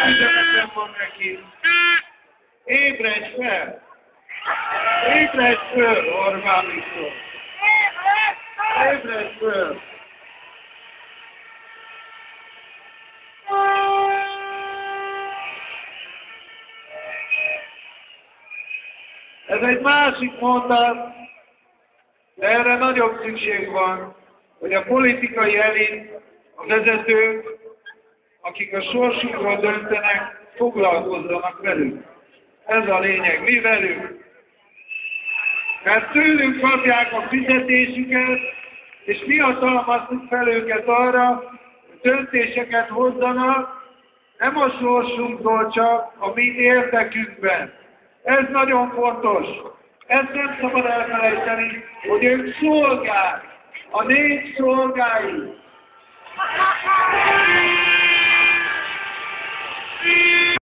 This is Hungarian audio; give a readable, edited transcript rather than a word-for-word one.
üzenetem van neki. Ébredj fel! Ébredj föl, Orbán Viktor! Ébredj föl! Ez egy másik mondat, de erre nagyobb szükség van, hogy a politikai elit, a vezetők, akik a sorsunkról döntenek, foglalkozzanak velük. Ez a lényeg. Mi velük? Mert tőlünk kapják a fizetésüket, és mi hatalmaztuk fel őket arra, hogy döntéseket hozzanak, nem a sorsunkról, csak a mi érdekünkben. Ez nagyon fontos. Ezt nem szabad elfelejteni, hogy ők szolgák, a nép szolgái.